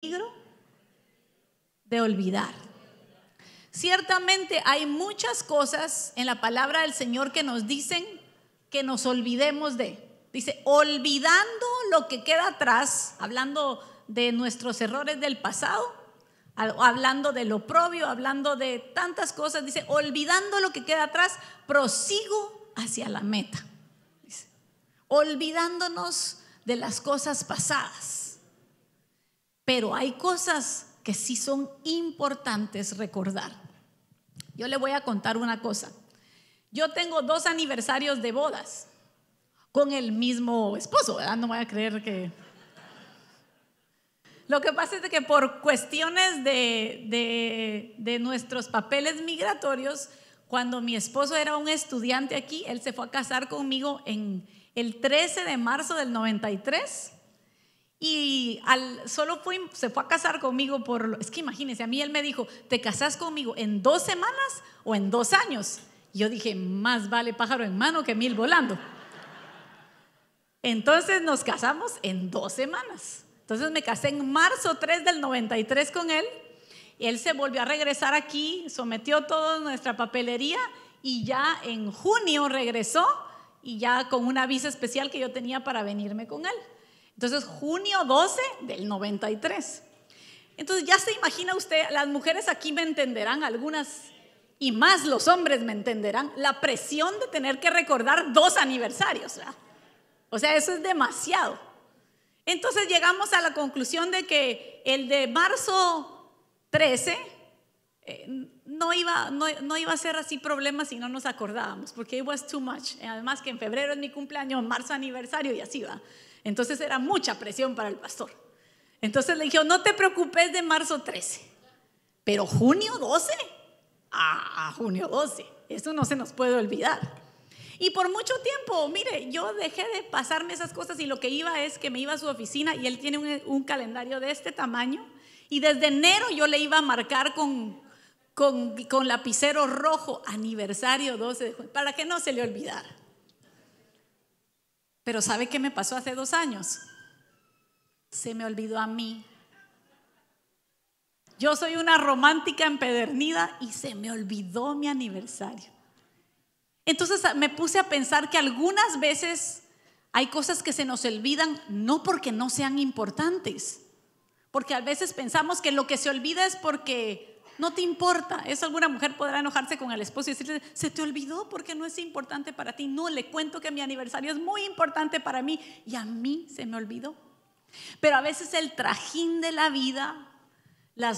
peligro de olvidar. Ciertamente hay muchas cosas en la palabra del Señor que nos dicen que nos olvidemos de. Dice, olvidando lo que queda atrás, hablando de nuestros errores del pasado, hablando de lo propio, hablando de tantas cosas. Dice, olvidando lo que queda atrás, prosigo hacia la meta. Dice, olvidándonos de las cosas pasadas. Pero hay cosas que sí son importantes recordar. Yo le voy a contar una cosa. Yo tengo 2 aniversarios de bodas con el mismo esposo, ¿verdad? No voy a creer que... Lo que pasa es que por cuestiones de nuestros papeles migratorios, cuando mi esposo era un estudiante aquí, él se fue a casar conmigo en el 13 de marzo del 93. Y se fue a casar conmigo es que imagínense, a mí él me dijo, ¿te casas conmigo en 2 semanas o en 2 años? Y yo dije, más vale pájaro en mano que 1000 volando. Entonces nos casamos en 2 semanas. Entonces me casé en marzo 3 del 93 con él. Él se volvió a regresar aquí, sometió toda nuestra papelería y ya en junio regresó, y ya con una visa especial que yo tenía para venirme con él. Entonces, junio 12 del 93. Entonces, ya se imagina usted, las mujeres aquí me entenderán, algunas, y más los hombres me entenderán, la presión de tener que recordar 2 aniversarios, ¿verdad? O sea, eso es demasiado. Entonces, llegamos a la conclusión de que el de marzo 13 no iba a ser así problema si no nos acordábamos, porque it was too much. Además que en febrero es mi cumpleaños, marzo aniversario y así va. Entonces era mucha presión para el pastor. Entonces le dije, no te preocupes de marzo 13, pero junio 12, junio 12, eso no se nos puede olvidar. Y por mucho tiempo, mire, yo dejé de pasarme esas cosas, y lo que iba es que me iba a su oficina y él tiene un calendario de este tamaño, y desde enero yo le iba a marcar con lapicero rojo, aniversario 12 de junio, para que no se le olvidara. Pero ¿sabe qué me pasó hace 2 años? Se me olvidó a mí. Yo soy una romántica empedernida y se me olvidó mi aniversario. Entonces me puse a pensar que algunas veces hay cosas que se nos olvidan, no porque no sean importantes, porque a veces pensamos que lo que se olvida es porque no te importa. Eso, alguna mujer podrá enojarse con el esposo y decirle, se te olvidó porque no es importante para ti. No, le cuento que mi aniversario es muy importante para mí y a mí se me olvidó. Pero a veces el trajín de la vida, la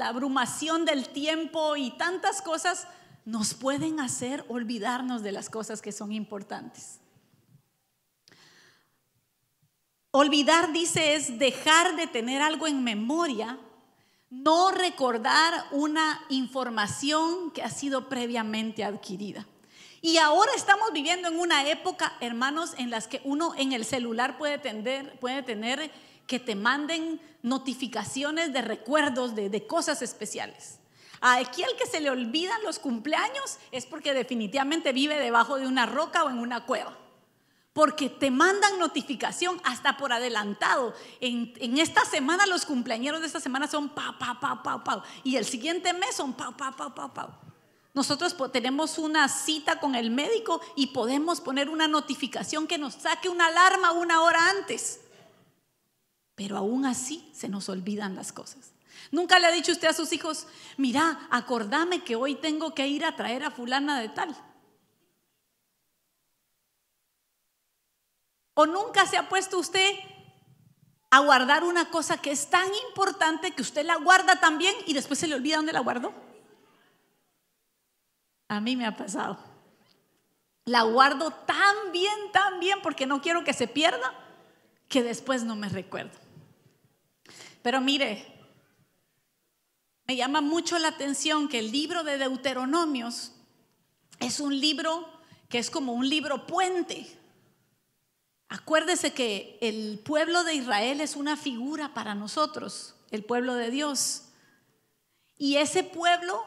abrumación del tiempo y tantas cosas nos pueden hacer olvidarnos de las cosas que son importantes. Olvidar, dice, es dejar de tener algo en memoria, no recordar una información que ha sido previamente adquirida. Y ahora estamos viviendo en una época, hermanos, en las que uno en el celular puede tener que te manden notificaciones de recuerdos de cosas especiales. Aquí al que se le olvidan los cumpleaños es porque definitivamente vive debajo de una roca o en una cueva, porque te mandan notificación hasta por adelantado. En esta semana los cumpleañeros de esta semana son pau, y el siguiente mes son pau. Nosotros tenemos una cita con el médico y podemos poner una notificación que nos saque una alarma 1 hora antes, pero aún así se nos olvidan las cosas. ¿Nunca le ha dicho usted a sus hijos, mira, acordame que hoy tengo que ir a traer a fulana de tal? ¿O nunca se ha puesto usted a guardar una cosa que es tan importante que usted la guarda también y después se le olvida dónde la guardó? A mí me ha pasado. La guardo tan bien, porque no quiero que se pierda, que después no me recuerdo. Pero mire, me llama mucho la atención que el libro de Deuteronomios es un libro que es como un libro puente. Acuérdese que el pueblo de Israel es una figura para nosotros, el pueblo de Dios. Y ese pueblo,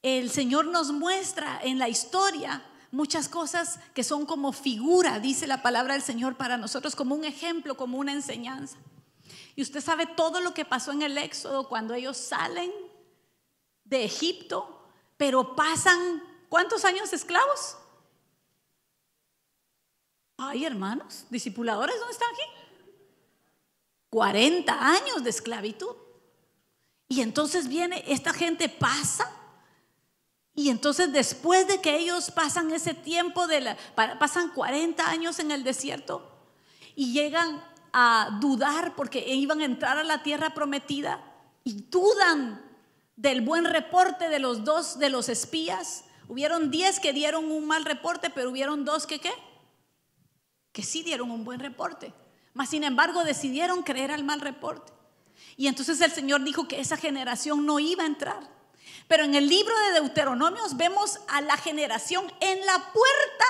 el Señor nos muestra en la historia muchas cosas que son como figura, dice la palabra del Señor, para nosotros, como un ejemplo, como una enseñanza. Y usted sabe todo lo que pasó en el Éxodo cuando ellos salen de Egipto, pero pasan, ¿cuántos años esclavos? Ay, hermanos, discipuladores, ¿dónde están aquí? 40 años de esclavitud. Y entonces viene, esta gente pasa, y entonces después de que ellos pasan ese tiempo, pasan 40 años en el desierto y llegan a dudar porque iban a entrar a la tierra prometida y dudan del buen reporte de los dos, de los espías. Hubieron 10 que dieron un mal reporte, pero hubieron 2 que sí dieron un buen reporte. Mas sin embargo decidieron creer al mal reporte. Y entonces el Señor dijo que esa generación no iba a entrar. Pero en el libro de Deuteronomios vemos a la generación en la puerta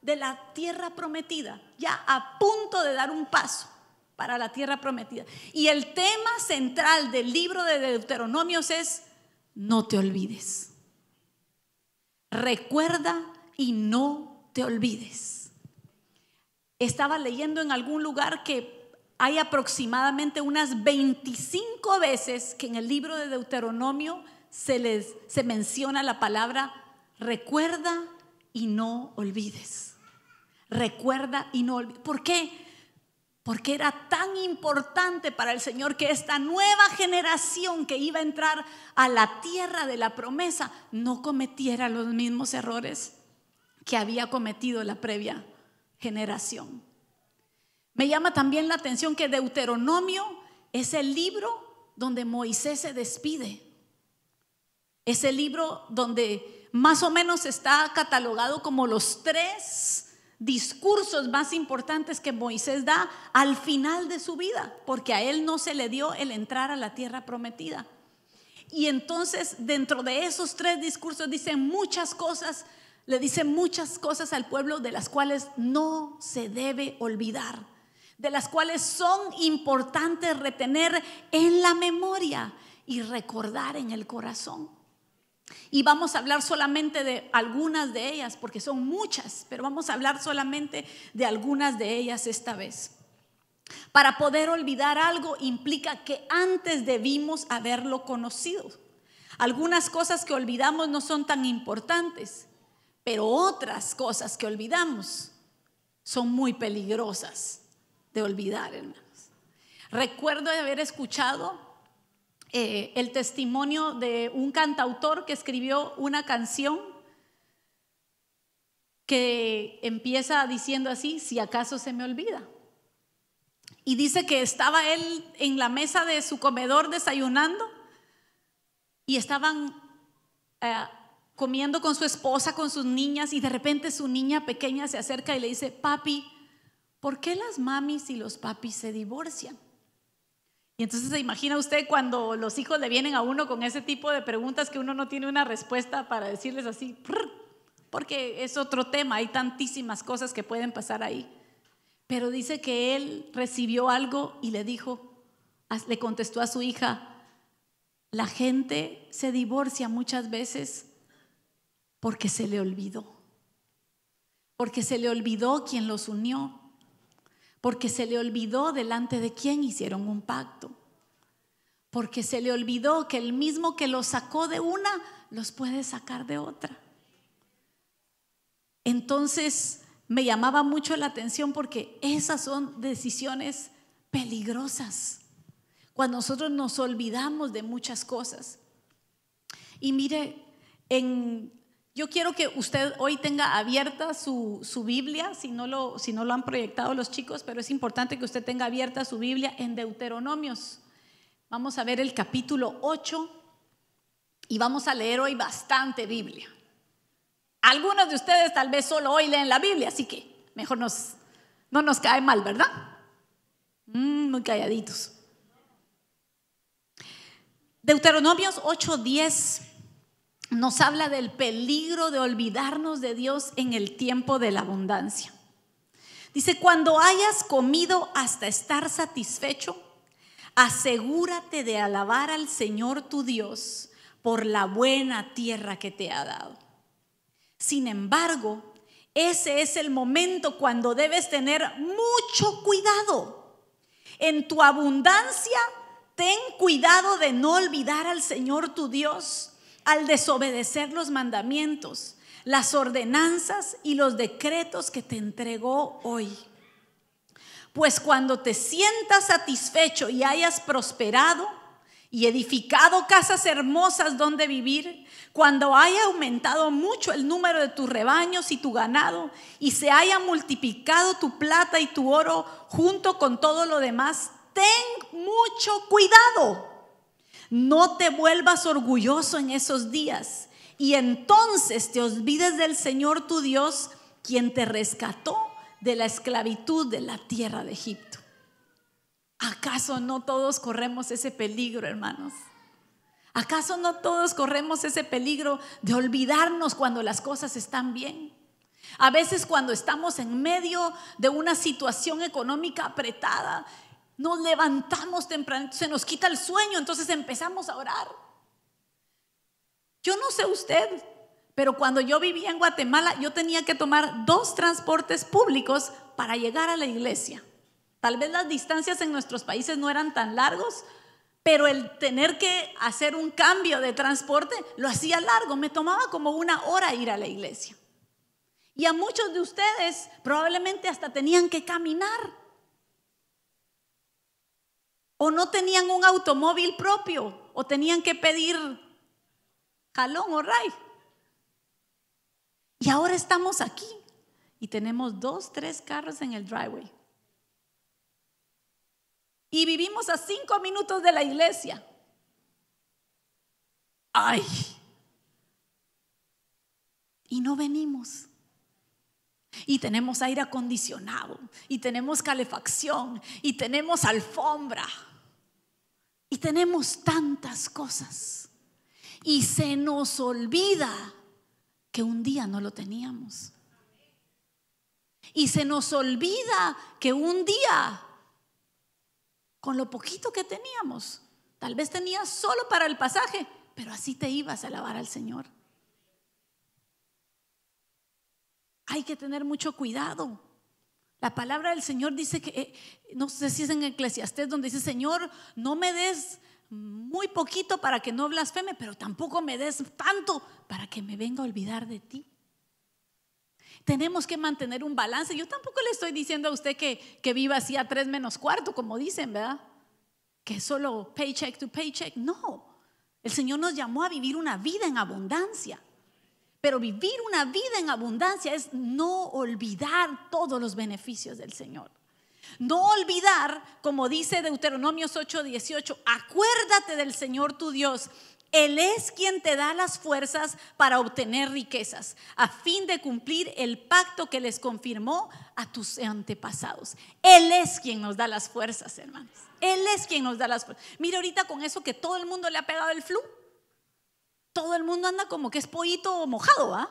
de la tierra prometida, ya a punto de dar un paso para la tierra prometida. Y el tema central del libro de Deuteronomios es: no te olvides. Recuerda y no te olvides. Estaba leyendo en algún lugar que hay aproximadamente unas 25 veces que en el libro de Deuteronomio se menciona la palabra recuerda y no olvides. Recuerda y no olvides. ¿Por qué? Porque era tan importante para el Señor que esta nueva generación que iba a entrar a la tierra de la promesa no cometiera los mismos errores que había cometido la previa generación. Me llama también la atención que Deuteronomio es el libro donde Moisés se despide. Es el libro donde más o menos está catalogado como los 3 discursos más importantes que Moisés da al final de su vida, porque a él no se le dio el entrar a la tierra prometida. Y entonces dentro de esos 3 discursos dicen muchas cosas, le dicen muchas cosas al pueblo de las cuales no se debe olvidar, de las cuales son importantes retener en la memoria y recordar en el corazón. Y vamos a hablar solamente de algunas de ellas, porque son muchas, pero vamos a hablar solamente de algunas de ellas esta vez. Para poder olvidar algo implica que antes debimos haberlo conocido. Algunas cosas que olvidamos no son tan importantes, pero otras cosas que olvidamos son muy peligrosas de olvidar, hermanos. Recuerdo de haber escuchado el testimonio de un cantautor que escribió una canción que empieza diciendo así: si acaso se me olvida. Y dice que estaba él en la mesa de su comedor desayunando y estaban comiendo con su esposa, con sus niñas, y de repente su niña pequeña se acerca y le dice: papi, ¿por qué las mamis y los papis se divorcian? Y entonces se imagina usted cuando los hijos le vienen a uno con ese tipo de preguntas que uno no tiene una respuesta para decirles así, porque es otro tema, hay tantísimas cosas que pueden pasar ahí. Pero dice que él recibió algo y le contestó a su hija: la gente se divorcia muchas veces porque se le olvidó, porque se le olvidó quién los unió, porque se le olvidó delante de quién hicieron un pacto, porque se le olvidó que el mismo que los sacó de una los puede sacar de otra. Entonces me llamaba mucho la atención porque esas son decisiones peligrosas cuando nosotros nos olvidamos de muchas cosas. Y mire, yo quiero que usted hoy tenga abierta su Biblia, si no lo han proyectado los chicos, pero es importante que usted tenga abierta su Biblia en Deuteronomios. Vamos a ver el capítulo 8 y vamos a leer hoy bastante Biblia. Algunos de ustedes tal vez solo hoy leen la Biblia, así que mejor no nos cae mal, ¿verdad? Muy calladitos. Deuteronomios 8:10 nos habla del peligro de olvidarnos de Dios en el tiempo de la abundancia. Dice: cuando hayas comido hasta estar satisfecho, asegúrate de alabar al Señor tu Dios por la buena tierra que te ha dado. Sin embargo, ese es el momento cuando debes tener mucho cuidado. En tu abundancia, ten cuidado de no olvidar al Señor tu Dios al desobedecer los mandamientos, las ordenanzas y los decretos que te entregó hoy. Pues cuando te sientas satisfecho y hayas prosperado y edificado casas hermosas donde vivir, cuando haya aumentado mucho el número de tus rebaños y tu ganado, y se haya multiplicado tu plata y tu oro junto con todo lo demás, ten mucho cuidado. No te vuelvas orgulloso en esos días, y entonces te olvides del Señor tu Dios, quien te rescató de la esclavitud de la tierra de Egipto. ¿Acaso no todos corremos ese peligro, hermanos? ¿Acaso no todos corremos ese peligro de olvidarnos cuando las cosas están bien? A veces cuando estamos en medio de una situación económica apretada, nos levantamos temprano, se nos quita el sueño, entonces empezamos a orar. Yo no sé usted, pero cuando yo vivía en Guatemala, yo tenía que tomar 2 transportes públicos para llegar a la iglesia. Tal vez las distancias en nuestros países no eran tan largos, pero el tener que hacer un cambio de transporte lo hacía largo. Me tomaba como 1 hora ir a la iglesia. Y a muchos de ustedes probablemente hasta tenían que caminar. O no tenían un automóvil propio, o tenían que pedir jalón o ray. Y ahora estamos aquí y tenemos 2, 3 carros en el driveway. Y vivimos a 5 minutos de la iglesia. ¡Ay! Y no venimos. Y tenemos aire acondicionado, y tenemos calefacción, y tenemos alfombra, y tenemos tantas cosas. Y se nos olvida que un día no lo teníamos. Y se nos olvida que un día, con lo poquito que teníamos, tal vez tenías solo para el pasaje, pero así te ibas a alabar al Señor. Hay que tener mucho cuidado. La palabra del Señor dice que, no sé si es en Eclesiastés, donde dice: Señor, no me des muy poquito para que no blasfeme, pero tampoco me des tanto para que me venga a olvidar de ti. Tenemos que mantener un balance. Yo tampoco le estoy diciendo a usted que viva así a 3 menos cuarto, como dicen, ¿verdad? Que solo paycheck to paycheck. No, el Señor nos llamó a vivir una vida en abundancia. Pero vivir una vida en abundancia es no olvidar todos los beneficios del Señor. No olvidar, como dice Deuteronomios 8:18, acuérdate del Señor tu Dios. Él es quien te da las fuerzas para obtener riquezas, a fin de cumplir el pacto que les confirmó a tus antepasados. Él es quien nos da las fuerzas, hermanos. Él es quien nos da las fuerzas. Mire ahorita con eso que todo el mundo le ha pegado el flu. Todo el mundo anda como que es pollito mojado, ¿ah?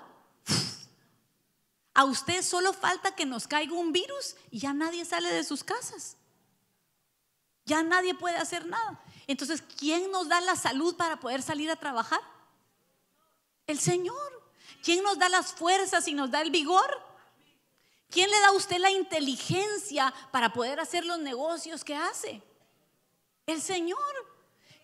A usted solo falta que nos caiga un virus y ya nadie sale de sus casas. Ya nadie puede hacer nada. Entonces, ¿quién nos da la salud para poder salir a trabajar? El Señor. ¿Quién nos da las fuerzas y nos da el vigor? ¿Quién le da a usted la inteligencia para poder hacer los negocios que hace? El Señor.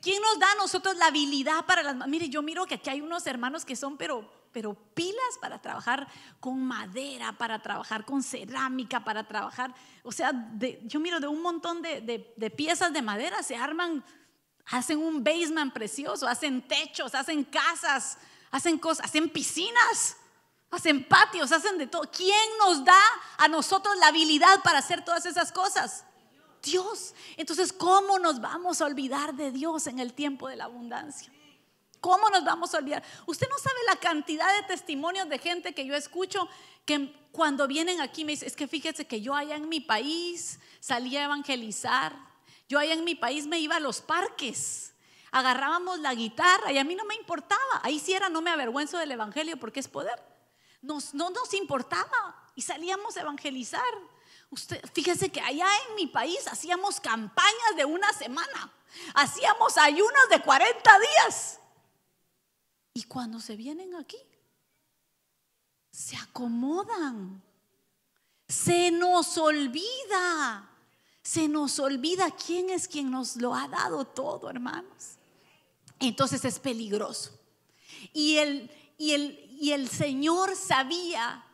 ¿Quién nos da a nosotros la habilidad para las manos? Mire, yo miro que aquí hay unos hermanos que son pero pilas para trabajar con madera, para trabajar con cerámica, para trabajar, o sea, yo miro de un montón de piezas de madera se arman, hacen un basement precioso, hacen techos, hacen casas, hacen cosas, hacen piscinas, hacen patios, hacen de todo. ¿Quién nos da a nosotros la habilidad para hacer todas esas cosas? Dios. Entonces, ¿cómo nos vamos a olvidar de Dios en el tiempo de la abundancia? ¿Cómo nos vamos a olvidar? Usted no sabe la cantidad de testimonios de gente que yo escucho que cuando vienen aquí me dicen: es que fíjese que yo allá en mi país salía a evangelizar. Yo allá en mi país me iba a los parques, agarrábamos la guitarra y a mí no me importaba. Ahí sí era, no me avergüenzo del evangelio porque es poder. No nos importaba y salíamos a evangelizar. Usted, fíjese que allá en mi país hacíamos campañas de 1 semana, hacíamos ayunos de 40 días. Y cuando se vienen aquí, se acomodan. Se nos olvida Se nos olvida quién es quien nos lo ha dado todo, hermanos. Entonces es peligroso. Y el Señor sabía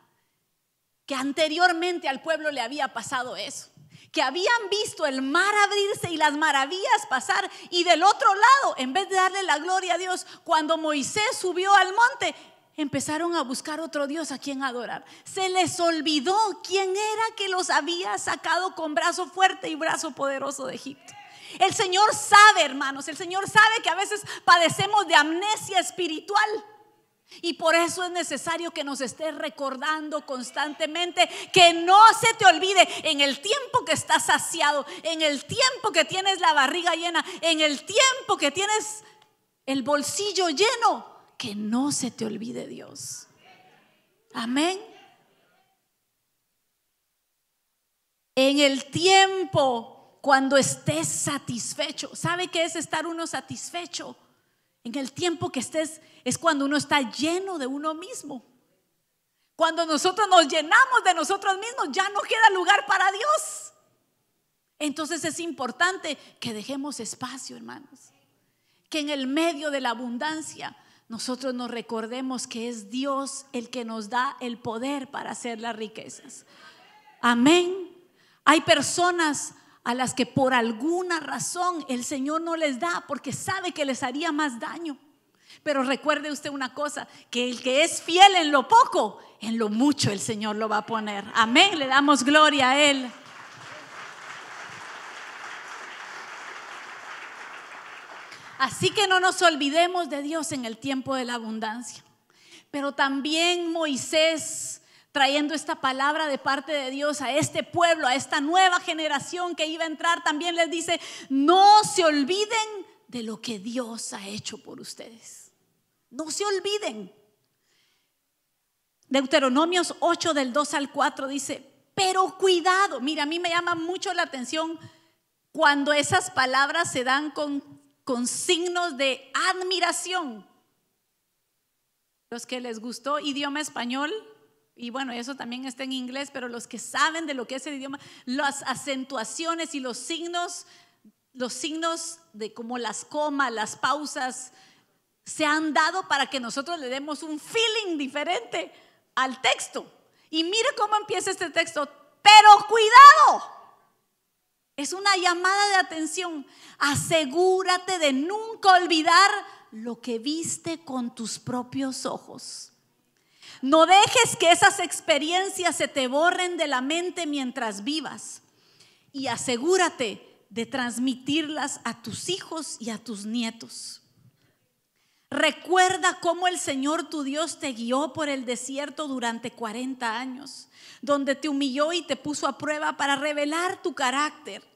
que anteriormente al pueblo le había pasado eso, que habían visto el mar abrirse y las maravillas pasar, y del otro lado, en vez de darle la gloria a Dios, cuando Moisés subió al monte, empezaron a buscar otro Dios a quien adorar. Se les olvidó quién era que los había sacado con brazo fuerte y brazo poderoso de Egipto. El Señor sabe, hermanos, el Señor sabe que a veces padecemos de amnesia espiritual. Y por eso es necesario que nos estés recordando constantemente, que no se te olvide en el tiempo que estás saciado, en el tiempo que tienes la barriga llena, en el tiempo que tienes el bolsillo lleno, que no se te olvide Dios. Amén. En el tiempo cuando estés satisfecho. ¿Sabe qué es estar uno satisfecho? En el tiempo que estés es cuando uno está lleno de uno mismo. Cuando nosotros nos llenamos de nosotros mismos, ya no queda lugar para Dios. Entonces es importante que dejemos espacio, hermanos. Que en el medio de la abundancia nosotros nos recordemos que es Dios el que nos da el poder para hacer las riquezas. Amén. Hay personas a las que por alguna razón el Señor no les da porque sabe que les haría más daño. Pero recuerde usted una cosa, que el que es fiel en lo poco, en lo mucho el Señor lo va a poner. Amén, le damos gloria a Él. Así que no nos olvidemos de Dios en el tiempo de la abundancia. Pero también Moisés, trayendo esta palabra de parte de Dios a este pueblo, a esta nueva generación que iba a entrar, también les dice: no se olviden de lo que Dios ha hecho por ustedes. No se olviden. Deuteronomios 8 del 2 al 4 dice: pero cuidado. Mira, a mí me llama mucho la atención cuando esas palabras se dan con signos de admiración. Los que les gustó idioma español, y bueno, eso también está en inglés, pero los que saben de lo que es el idioma, las acentuaciones y los signos de como las comas, las pausas, se han dado para que nosotros le demos un feeling diferente al texto. Y mire cómo empieza este texto: pero cuidado. Es una llamada de atención. Asegúrate de nunca olvidar lo que viste con tus propios ojos. No dejes que esas experiencias se te borren de la mente mientras vivas. Y asegúrate de transmitirlas a tus hijos y a tus nietos. Recuerda cómo el Señor tu Dios te guió por el desierto durante 40 años, donde te humilló y te puso a prueba para revelar tu carácter.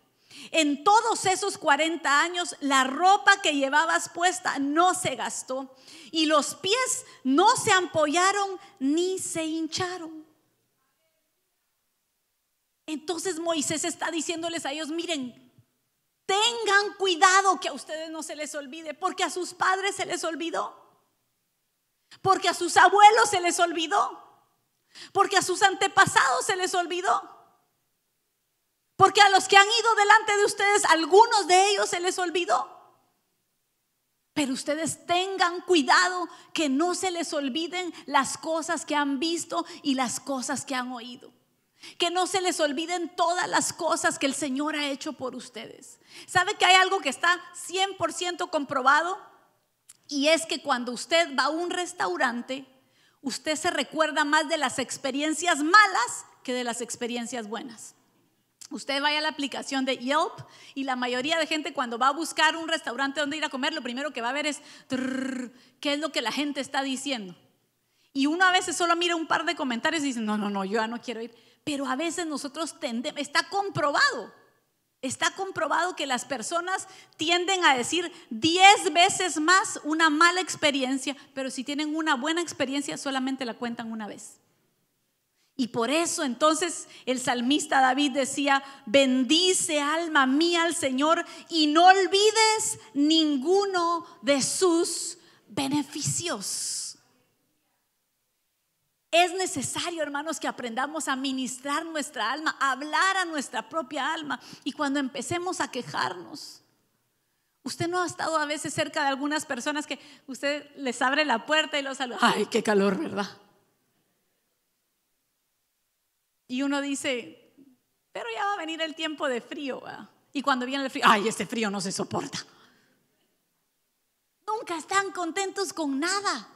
En todos esos 40 años, la ropa que llevabas puesta no se gastó y los pies no se ampollaron ni se hincharon. Entonces Moisés está diciéndoles a ellos: miren, tengan cuidado que a ustedes no se les olvide, porque a sus padres se les olvidó, porque a sus abuelos se les olvidó, porque a sus antepasados se les olvidó, porque a los que han ido delante de ustedes, algunos de ellos se les olvidó. Pero ustedes tengan cuidado que no se les olviden las cosas que han visto y las cosas que han oído. Que no se les olviden todas las cosas que el Señor ha hecho por ustedes. ¿Sabe que hay algo que está 100% comprobado? Y es que cuando usted va a un restaurante, usted se recuerda más de las experiencias malas que de las experiencias buenas. Usted vaya a la aplicación de Yelp y la mayoría de gente, cuando va a buscar un restaurante donde ir a comer, lo primero que va a ver es qué es lo que la gente está diciendo. Y uno a veces solo mira un par de comentarios y dice: no, yo ya no quiero ir. Pero a veces nosotros tendemos, está comprobado que las personas tienden a decir 10 veces más una mala experiencia, pero si tienen una buena experiencia solamente la cuentan una vez. Y por eso entonces el salmista David decía: bendice alma mía al Señor y no olvides ninguno de sus beneficios. Es necesario, hermanos, que aprendamos a ministrar nuestra alma, a hablar a nuestra propia alma. Y cuando empecemos a quejarnos, usted no ha estado a veces cerca de algunas personas que usted les abre la puerta y los saluda. Ay, qué calor, ¿verdad? Y uno dice, pero ya va a venir el tiempo de frío, ¿verdad? Y cuando viene el frío, ay, este frío no se soporta. Nunca están contentos con nada.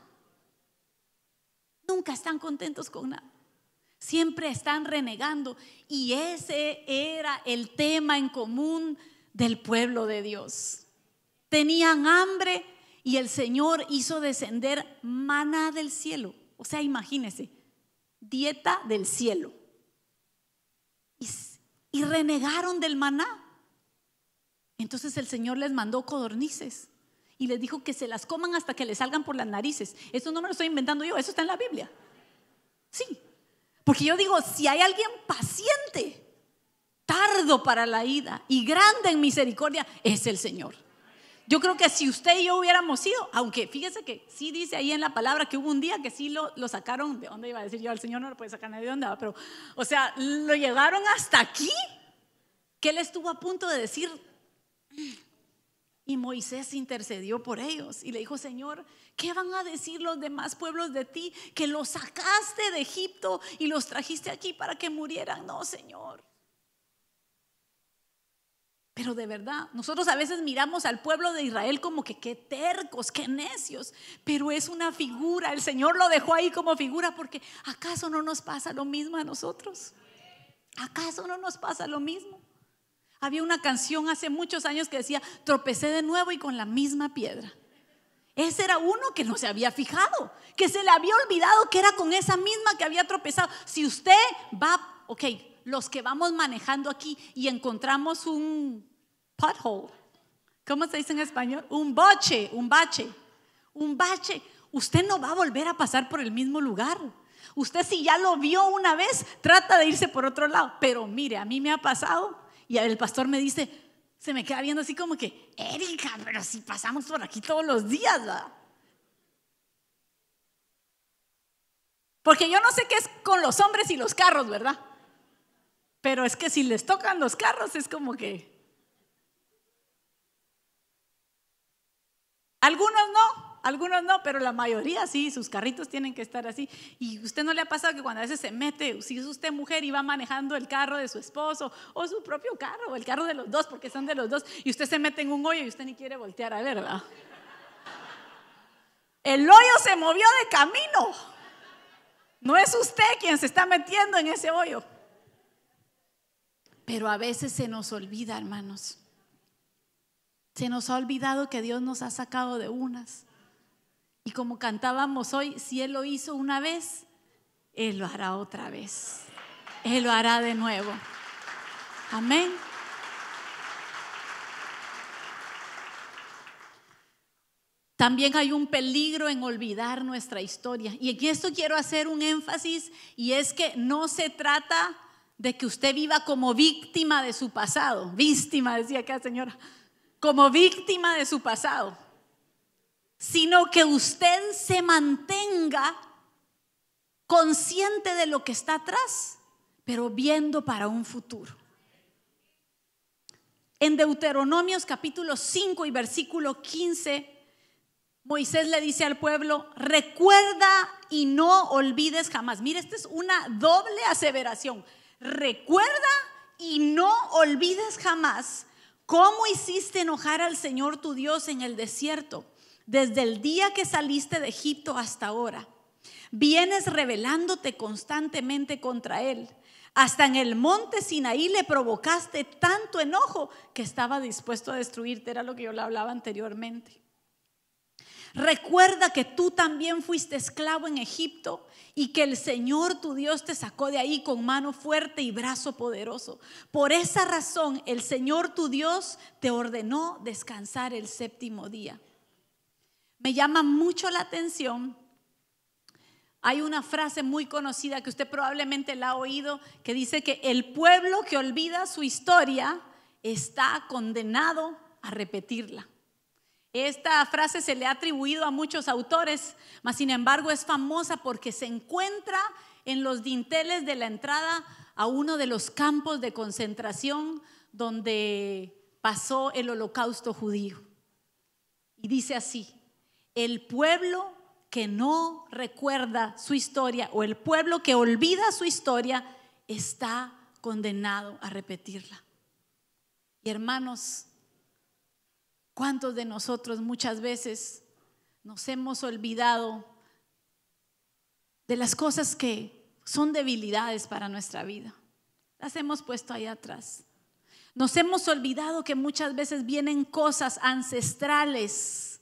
Nunca están contentos con nada. Siempre están renegando. Y ese era el tema en común del pueblo de Dios. Tenían hambre y el Señor hizo descender maná del cielo. O sea, imagínense, dieta del cielo. Y renegaron del maná. Entonces el Señor les mandó codornices y les dijo que se las coman hasta que les salgan por las narices. Eso no me lo estoy inventando yo, eso está en la Biblia. Sí, porque yo digo, si hay alguien paciente, tardo para la ira y grande en misericordia, es el Señor. Yo creo que si usted y yo hubiéramos ido, aunque fíjese que sí dice ahí en la palabra que hubo un día que sí lo sacaron, ¿de dónde iba a decir yo? Al Señor no lo puede sacar nadie de dónde, pero o sea, lo llegaron hasta aquí, que Él estuvo a punto de decir. Y Moisés intercedió por ellos y le dijo, Señor, ¿qué van a decir los demás pueblos de ti? Que los sacaste de Egipto y los trajiste aquí para que murieran. No, Señor. Pero de verdad, nosotros a veces miramos al pueblo de Israel como que qué tercos, qué necios. Pero es una figura, el Señor lo dejó ahí como figura porque ¿acaso no nos pasa lo mismo a nosotros? ¿Acaso no nos pasa lo mismo? Había una canción hace muchos años que decía, tropecé de nuevo y con la misma piedra. Ese era uno que no se había fijado, que se le había olvidado que era con esa misma que había tropezado. Si usted va, ok, los que vamos manejando aquí y encontramos un pothole, ¿cómo se dice en español? Un bache, usted no va a volver a pasar por el mismo lugar. Usted si ya lo vio una vez, trata de irse por otro lado. Pero mire, a mí me ha pasado. Y el pastor me dice, se me queda viendo así como que, Erika, pero si pasamos por aquí todos los días, ¿verdad? Porque yo no sé qué es con los hombres y los carros, ¿verdad? Pero es que si les tocan los carros es como que algunos no, pero la mayoría sí, sus carritos tienen que estar así. Y usted no le ha pasado que cuando a veces se mete, si es usted mujer y va manejando el carro de su esposo o su propio carro, o el carro de los dos, porque son de los dos, y usted se mete en un hoyo y usted ni quiere voltear a ver, ¿verdad? El hoyo se movió de camino. No es usted quien se está metiendo en ese hoyo. Pero a veces se nos olvida, hermanos. Se nos ha olvidado que Dios nos ha sacado de unas. Y como cantábamos hoy, si Él lo hizo una vez, Él lo hará otra vez. Él lo hará de nuevo. Amén. También hay un peligro en olvidar nuestra historia. Y en esto quiero hacer un énfasis, y es que no se trata de que usted viva como víctima de su pasado. Víctima, decía acá señora. Como víctima de su pasado. Sino que usted se mantenga consciente de lo que está atrás, pero viendo para un futuro. En Deuteronomios capítulo 5 y versículo 15, Moisés le dice al pueblo, recuerda y no olvides jamás. Mire, esta es una doble aseveración. Recuerda y no olvides jamás cómo hiciste enojar al Señor tu Dios en el desierto, desde el día que saliste de Egipto hasta ahora. Vienes rebelándote constantemente contra Él. Hasta en el monte Sinaí le provocaste tanto enojo que estaba dispuesto a destruirte. Era lo que yo le hablaba anteriormente. Recuerda que tú también fuiste esclavo en Egipto y que el Señor tu Dios te sacó de ahí con mano fuerte y brazo poderoso. Por esa razón el Señor tu Dios te ordenó descansar el séptimo día. Me llama mucho la atención. Hay una frase muy conocida que usted probablemente la ha oído, que dice que el pueblo que olvida su historia está condenado a repetirla. Esta frase se le ha atribuido a muchos autores, mas sin embargo es famosa porque se encuentra en los dinteles de la entrada a uno de los campos de concentración donde pasó el holocausto judío. Y dice así: el pueblo que no recuerda su historia, o el pueblo que olvida su historia, está condenado a repetirla. Y hermanos, ¿cuántos de nosotros muchas veces nos hemos olvidado de las cosas que son debilidades para nuestra vida? Las hemos puesto ahí atrás. Nos hemos olvidado que muchas veces vienen cosas ancestrales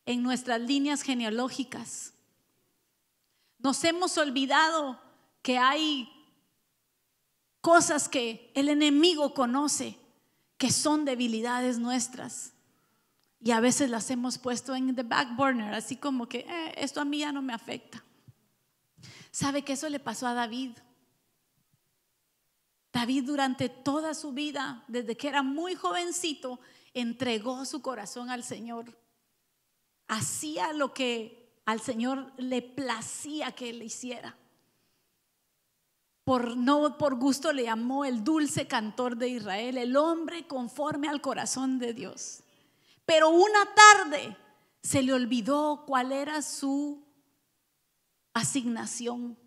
en nuestras líneas genealógicas. Nos hemos olvidado que hay cosas que el enemigo conoce, que son debilidades nuestras, y a veces las hemos puesto en the back burner, así como que esto a mí ya no me afecta. ¿Sabe que eso le pasó a David? David durante toda su vida, desde que era muy jovencito, entregó su corazón al Señor. Hacía lo que al Señor le placía que él hiciera. No por gusto le llamó el dulce cantor de Israel, el hombre conforme al corazón de Dios. Pero una tarde se le olvidó cuál era su asignación.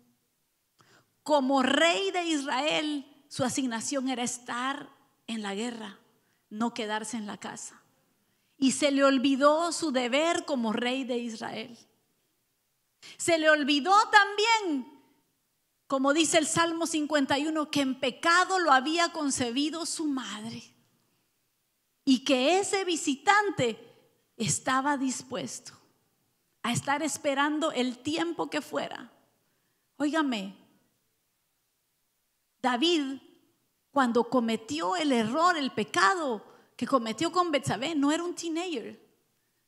Como rey de Israel, su asignación era estar en la guerra, no quedarse en la casa. Y se le olvidó su deber como rey de Israel. Se le olvidó también, como dice el Salmo 51, que en pecado lo había concebido su madre y que ese visitante estaba dispuesto a estar esperando el tiempo que fuera. Óigame, David, cuando cometió el error, el pecado que cometió con Betsabé, no era un teenager.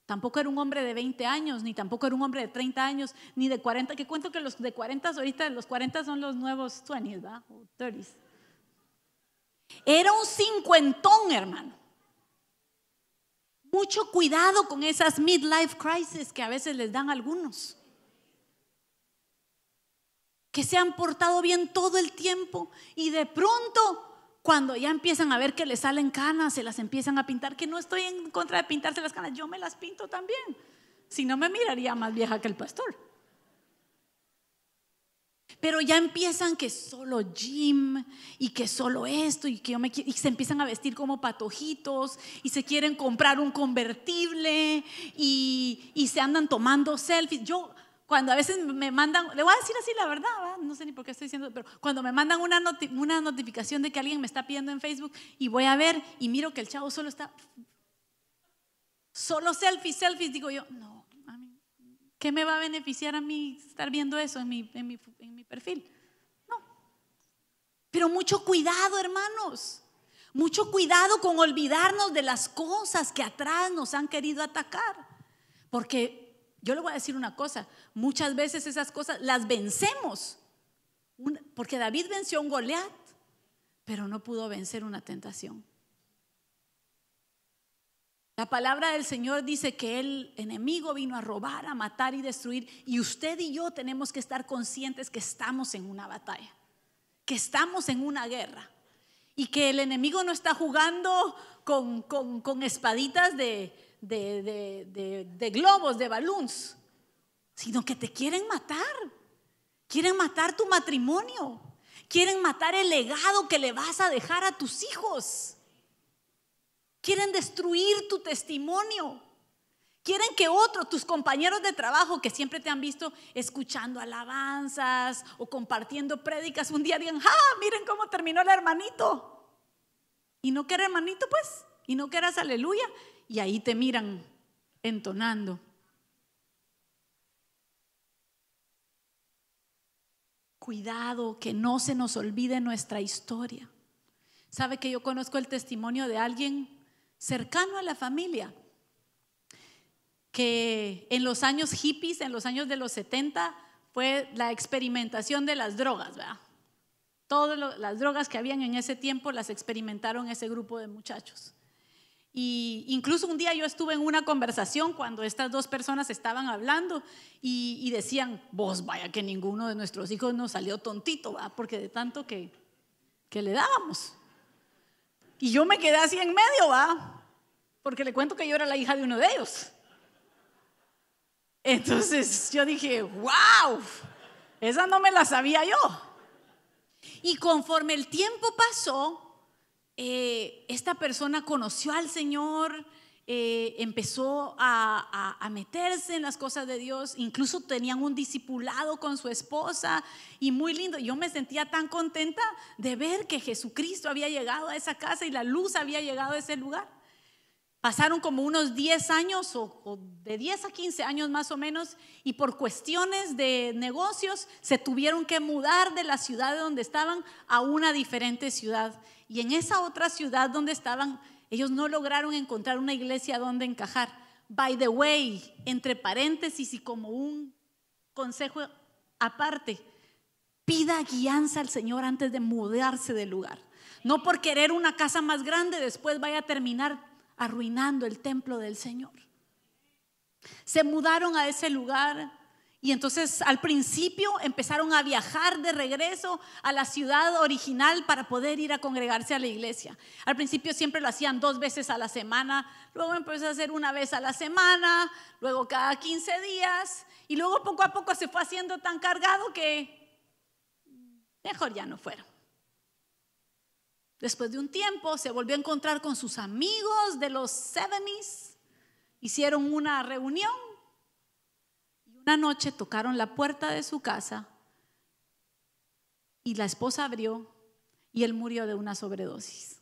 Tampoco era un hombre de 20 años, ni tampoco era un hombre de 30 años, ni de 40, que cuento que los de 40 ahorita, los 40 son los nuevos 20s, ¿verdad? O 30s. Era un cincuentón, hermano. Mucho cuidado con esas midlife crisis que a veces les dan a algunos, que se han portado bien todo el tiempo y de pronto, cuando ya empiezan a ver que les salen canas, se las empiezan a pintar. Que no estoy en contra de pintarse las canas, yo me las pinto también. Si no, me miraría más vieja que el pastor. Pero ya empiezan que solo gym y que solo esto y que y se empiezan a vestir como patojitos y se quieren comprar un convertible y se andan tomando selfies. Yo, cuando a veces me mandan, le voy a decir así la verdad, ¿verdad? No sé ni por qué estoy diciendo, pero cuando me mandan una notificación de que alguien me está pidiendo en Facebook y voy a ver y miro que el chavo solo selfies, digo yo, no, a mí, ¿qué me va a beneficiar a mí estar viendo eso en mi perfil? No. Pero mucho cuidado, hermanos, mucho cuidado con olvidarnos de las cosas que atrás nos han querido atacar, porque yo le voy a decir una cosa, muchas veces esas cosas las vencemos, porque David venció a un Goliat, pero no pudo vencer una tentación. La palabra del Señor dice que el enemigo vino a robar, a matar y destruir, y usted y yo tenemos que estar conscientes que estamos en una batalla, que estamos en una guerra, y que el enemigo no está jugando con espaditas de globos, de balloons, sino que te quieren matar tu matrimonio, quieren matar el legado que le vas a dejar a tus hijos, quieren destruir tu testimonio, quieren que tus compañeros de trabajo que siempre te han visto escuchando alabanzas o compartiendo prédicas, un día digan, miren cómo terminó el hermanito, y no que era hermanito pues, y no que eras aleluya. Y ahí te miran entonando. Cuidado que no se nos olvide nuestra historia. ¿Sabe que yo conozco el testimonio de alguien cercano a la familia que en los años hippies, en los años de los 70, fue la experimentación de las drogas, ¿verdad? Todas las drogas que habían en ese tiempo las experimentaron ese grupo de muchachos. Y incluso un día yo estuve en una conversación cuando estas dos personas estaban hablando y decían, vos vaya que ninguno de nuestros hijos nos salió tontito, ¿va? Porque de tanto que le dábamos. Y yo me quedé así en medio, ¿va? Porque le cuento que yo era la hija de uno de ellos. Entonces yo dije, wow, esa no me la sabía yo. Y conforme el tiempo pasó, esta persona conoció al Señor, empezó a meterse en las cosas de Dios, incluso tenían un discipulado con su esposa y muy lindo. Yo me sentía tan contenta de ver que Jesucristo había llegado a esa casa y la luz había llegado a ese lugar. Pasaron como unos 10 años o de 10 a 15 años más o menos, y por cuestiones de negocios se tuvieron que mudar de la ciudad de donde estaban a una diferente ciudad. Y en esa otra ciudad donde estaban, ellos no lograron encontrar una iglesia donde encajar. By the way, entre paréntesis y como un consejo aparte, pida guianza al Señor antes de mudarse del lugar. No por querer una casa más grande después vaya a terminar arruinando el templo del Señor. Se mudaron a ese lugar y entonces al principio empezaron a viajar de regreso a la ciudad original para poder ir a congregarse a la iglesia. Al principio siempre lo hacían 2 veces a la semana, luego empezó a hacer 1 vez a la semana, luego cada 15 días y luego poco a poco se fue haciendo tan cargado que mejor ya no fueron. Después de un tiempo se volvió a encontrar con sus amigos de los 70s, hicieron una reunión y una noche tocaron la puerta de su casa y la esposa abrió y él murió de una sobredosis.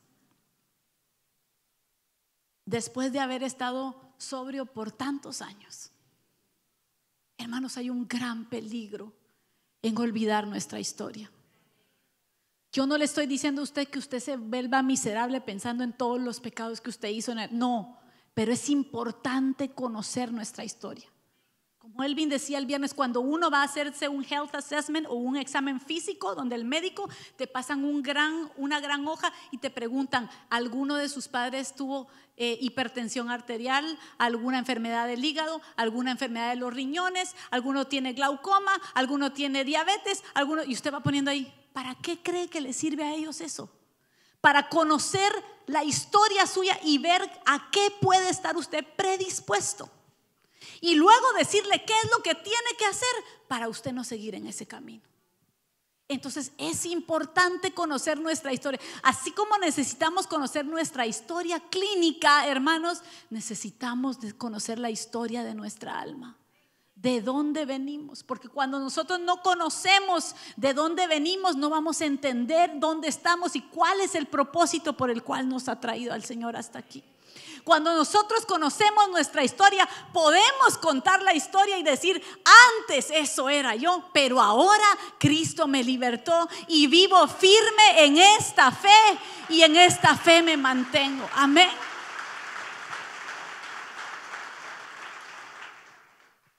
Después de haber estado sobrio por tantos años. Hermanos, hay un gran peligro en olvidar nuestra historia. Yo no le estoy diciendo a usted que usted se vuelva miserable pensando en todos los pecados que usted hizo. No, pero es importante conocer nuestra historia. Como Elvin decía el viernes, cuando uno va a hacerse un health assessment o un examen físico donde el médico te pasan una gran hoja y te preguntan, ¿alguno de sus padres tuvo hipertensión arterial, alguna enfermedad del hígado, alguna enfermedad de los riñones, alguno tiene glaucoma, alguno tiene diabetes, y usted va poniendo ahí? ¿Para qué cree que le sirve a ellos eso? Para conocer la historia suya y ver a qué puede estar usted predispuesto. Y luego decirle qué es lo que tiene que hacer para usted no seguir en ese camino. Entonces es importante conocer nuestra historia. Así como necesitamos conocer nuestra historia clínica, hermanos, necesitamos conocer la historia de nuestra alma. ¿De dónde venimos? Porque cuando nosotros no conocemos de dónde venimos, no vamos a entender dónde estamos y cuál es el propósito por el cual nos ha traído al Señor hasta aquí. Cuando nosotros conocemos nuestra historia, podemos contar la historia y decir, antes eso era yo, pero ahora Cristo me libertó y vivo firme en esta fe y en esta fe me mantengo. Amén.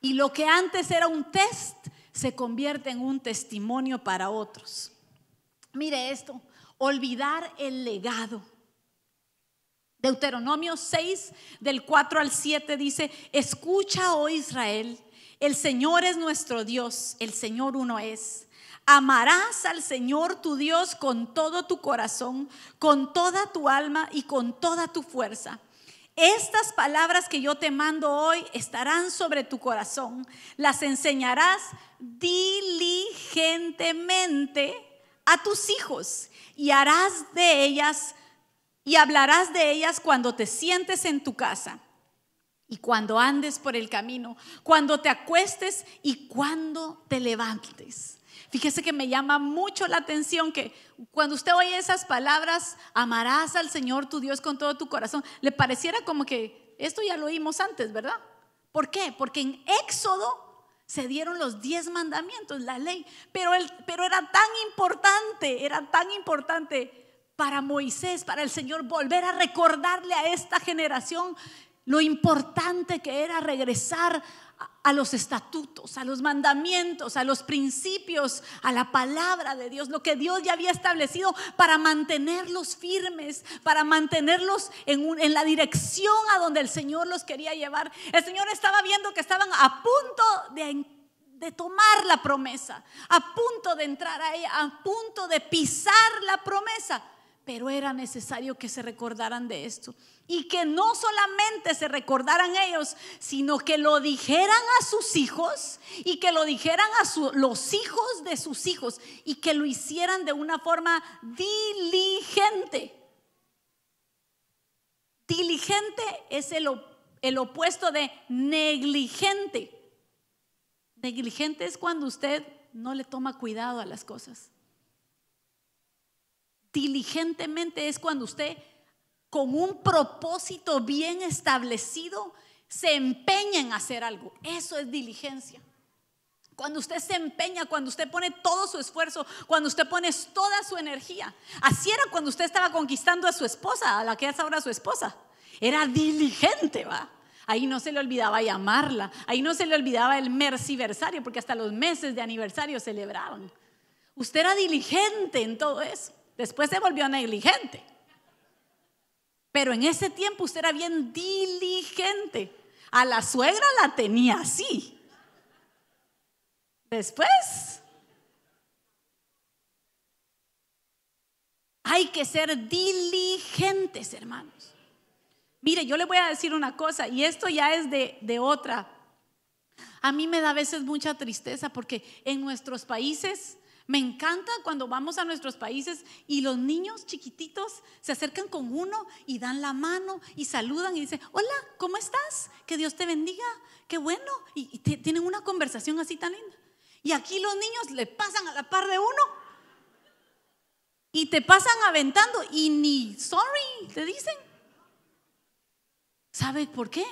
Y lo que antes era un test se convierte en un testimonio para otros. Mire esto, olvidar el legado. Deuteronomio 6 del 4 al 7 dice, escucha, oh Israel, el Señor es nuestro Dios, el Señor uno es. Amarás al Señor tu Dios con todo tu corazón, con toda tu alma y con toda tu fuerza. Estas palabras que yo te mando hoy estarán sobre tu corazón. Las enseñarás diligentemente a tus hijos y harás de ellas y hablarás de ellas cuando te sientes en tu casa y cuando andes por el camino, cuando te acuestes y cuando te levantes. Fíjese que me llama mucho la atención que cuando usted oye esas palabras, amarás al Señor tu Dios con todo tu corazón, le pareciera como que esto ya lo oímos antes, ¿verdad? ¿Por qué? Porque en Éxodo se dieron los 10 mandamientos, la ley, pero era tan importante para Moisés, para el Señor, volver a recordarle a esta generación lo importante que era regresar a los estatutos, a los mandamientos, a los principios, a la palabra de Dios, lo que Dios ya había establecido para mantenerlos firmes, para mantenerlos en la dirección a donde el Señor los quería llevar. El Señor estaba viendo que estaban a punto de tomar la promesa, a punto de entrar a ella, a punto de pisar la promesa. Pero era necesario que se recordaran de esto, y que no solamente se recordaran ellos, sino que lo dijeran a sus hijos, y que lo dijeran a los hijos de sus hijos, y que lo hicieran de una forma diligente. Diligente es el opuesto de negligente. Negligente es cuando usted no le toma cuidado a las cosas. Diligentemente es cuando usted, con un propósito bien establecido, se empeña en hacer algo. Eso es diligencia. Cuando usted se empeña, cuando usted pone todo su esfuerzo, cuando usted pone toda su energía. Así era cuando usted estaba conquistando a su esposa, a la que es ahora su esposa. Era diligente, ¿va? Ahí no se le olvidaba llamarla, ahí no se le olvidaba el merciversario, porque hasta los meses de aniversario celebraban. Usted era diligente en todo eso. Después se volvió negligente, pero en ese tiempo usted era bien diligente. A la suegra la tenía así. Después hay que ser diligentes, hermanos. Mire, yo le voy a decir una cosa, y esto ya es de otra. A mí me da a veces mucha tristeza, porque en nuestros países, me encanta cuando vamos a nuestros países y los niños chiquititos se acercan con uno y dan la mano y saludan y dicen: hola, ¿cómo estás? Que Dios te bendiga, qué bueno. Y tienen una conversación así tan linda. Y aquí los niños le pasan a la par de uno y te pasan aventando y ni sorry te dicen. ¿Sabe por qué?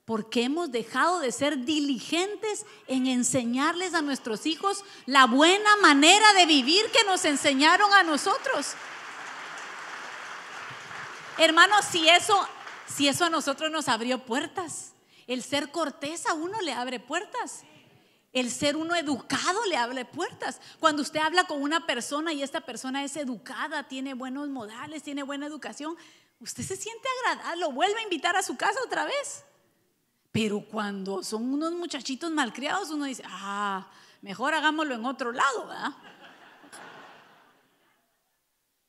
Porque hemos dejado de ser diligentes en enseñarles a nuestros hijos la buena manera de vivir que nos enseñaron a nosotros. Hermanos, si eso a nosotros nos abrió puertas. El ser cortés a uno le abre puertas. El ser uno educado le abre puertas. Cuando usted habla con una persona y esta persona es educada, tiene buenos modales, tiene buena educación, usted se siente agradable, lo vuelve a invitar a su casa otra vez. Pero cuando son unos muchachitos malcriados, uno dice: mejor hagámoslo en otro lado, ¿verdad?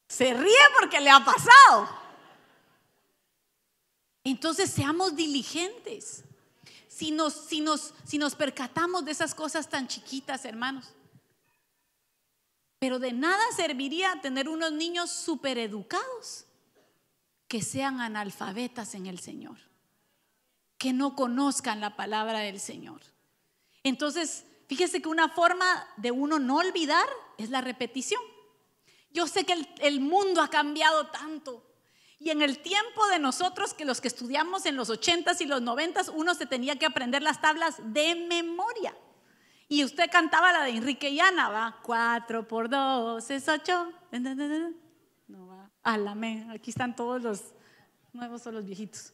Se ríe porque le ha pasado. Entonces seamos diligentes. Si nos percatamos de esas cosas tan chiquitas, hermanos. Pero de nada serviría tener unos niños súper educados que sean analfabetas en el Señor, que no conozcan la palabra del Señor. Entonces, fíjese que una forma de uno no olvidar es la repetición. Yo sé que el mundo ha cambiado tanto, y en el tiempo de nosotros, que los que estudiamos en los 80s y los 90s, uno se tenía que aprender las tablas de memoria. Y usted cantaba la de Enrique y Ana, ¿va? 4 por 2 es 8. No va. Aquí están todos los nuevos o los viejitos.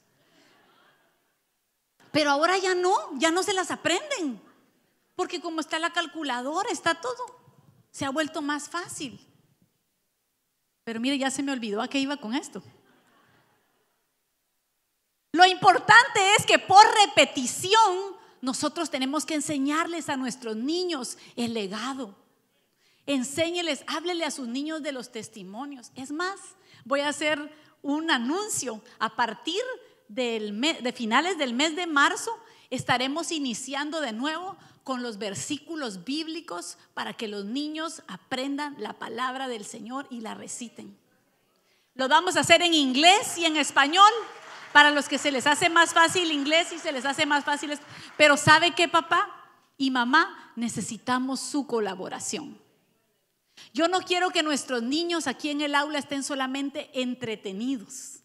Pero ahora ya no se las aprenden, porque como está la calculadora, está todo, se ha vuelto más fácil. Pero mire, ya se me olvidó a qué iba con esto. Lo importante es que por repetición nosotros tenemos que enseñarles a nuestros niños el legado. Enséñeles, háblele a sus niños de los testimonios. Es más, voy a hacer un anuncio. A partir de finales del mes de marzo estaremos iniciando de nuevo con los versículos bíblicos para que los niños aprendan la palabra del Señor y la reciten. Lo vamos a hacer en inglés y en español, para los que se les hace más fácil inglés y se les hace más fácil. Pero ¿sabe qué, papá y mamá? Necesitamos su colaboración. Yo no quiero que nuestros niños aquí en el aula estén solamente entretenidos,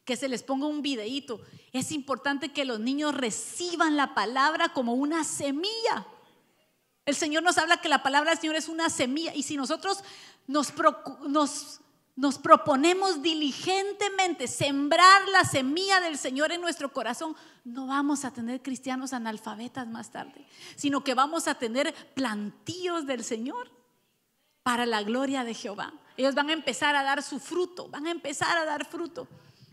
que se les ponga un videíto. Es importante que los niños reciban la palabra como una semilla. El Señor nos habla que la palabra del Señor es una semilla, y si nosotros nos nos proponemos diligentemente sembrar la semilla del Señor en nuestro corazón, no vamos a tener cristianos analfabetas más tarde, sino que vamos a tener plantíos del Señor para la gloria de Jehová. Ellos van a empezar a dar su fruto, van a empezar a dar fruto.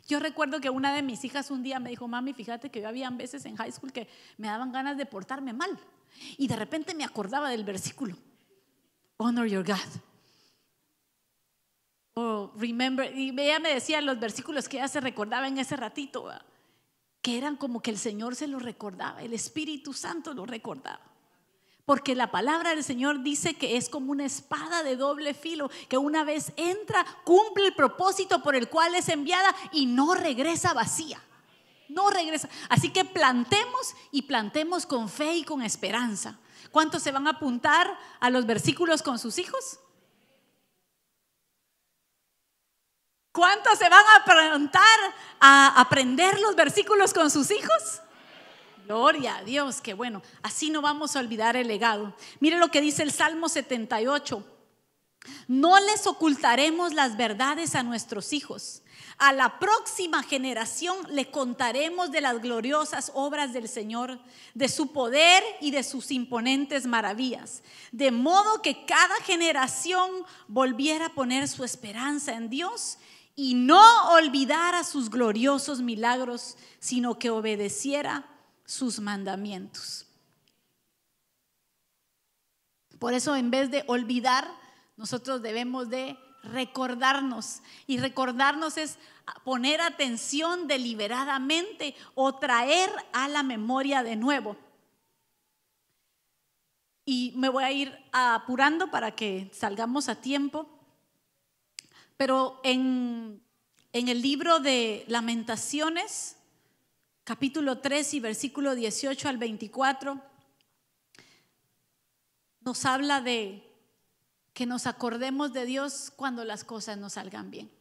Yo recuerdo que una de mis hijas un día me dijo: mami, fíjate que yo había veces en high school que me daban ganas de portarme mal, y de repente me acordaba del versículo, honor your God. Oh, remember, y ella me decía los versículos que ella se recordaba en ese ratito, ¿verdad? Que eran como que el Señor se los recordaba, el Espíritu Santo los recordaba. Porque la palabra del Señor dice que es como una espada de doble filo, que una vez entra, cumple el propósito por el cual es enviada y no regresa vacía. No regresa. Así que plantemos, y plantemos con fe y con esperanza. ¿Cuántos se van a apuntar a los versículos con sus hijos? ¿Cuántos se van a apuntar a aprender los versículos con sus hijos? Gloria a Dios, qué bueno. Así no vamos a olvidar el legado. Mire lo que dice el Salmo 78. No les ocultaremos las verdades a nuestros hijos. A la próxima generación le contaremos de las gloriosas obras del Señor, de su poder y de sus imponentes maravillas, de modo que cada generación volviera a poner su esperanza en Dios y no olvidara sus gloriosos milagros, sino que obedeciera sus mandamientos. Por eso, en vez de olvidar, nosotros debemos de recordarnos, y recordarnos es poner atención deliberadamente o traer a la memoria de nuevo. Y me voy a ir apurando para que salgamos a tiempo, pero en el libro de Lamentaciones, capítulo 3 y versículo 18 al 24, nos habla de que nos acordemos de Dios cuando las cosas no salgan bien.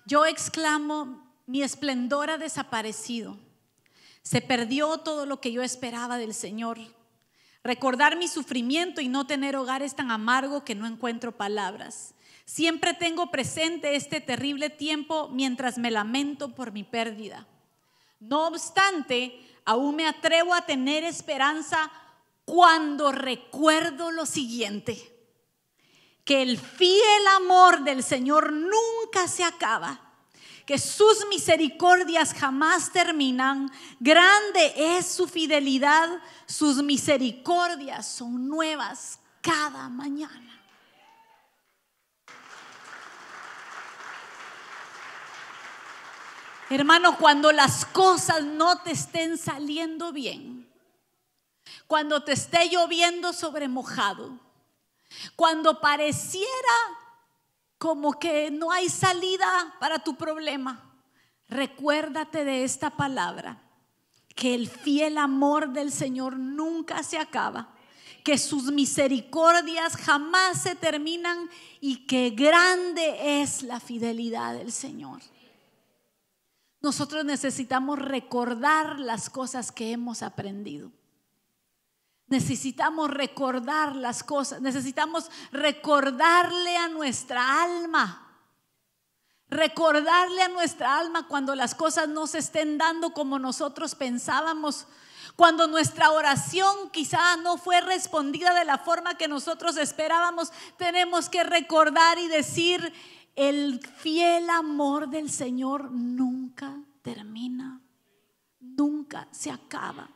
Yo exclamo: mi esplendor ha desaparecido. Se perdió todo lo que yo esperaba del Señor. Recordar mi sufrimiento y no tener hogar es tan amargo que no encuentro palabras. Siempre tengo presente este terrible tiempo mientras me lamento por mi pérdida. No obstante, aún me atrevo a tener esperanza cuando recuerdo lo siguiente: que el fiel amor del Señor nunca se acaba, que sus misericordias jamás terminan, grande es su fidelidad, sus misericordias son nuevas cada mañana. Hermano, cuando las cosas no te estén saliendo bien, cuando te esté lloviendo sobre mojado, cuando pareciera como que no hay salida para tu problema, recuérdate de esta palabra: que el fiel amor del Señor nunca se acaba, que sus misericordias jamás se terminan y que grande es la fidelidad del Señor. Nosotros necesitamos recordar las cosas que hemos aprendido. Necesitamos recordar las cosas, necesitamos recordarle a nuestra alma. Recordarle a nuestra alma cuando las cosas no se estén dando como nosotros pensábamos, cuando nuestra oración quizá no fue respondida de la forma que nosotros esperábamos. Tenemos que recordar y decir: el fiel amor del Señor nunca termina, nunca se acaba.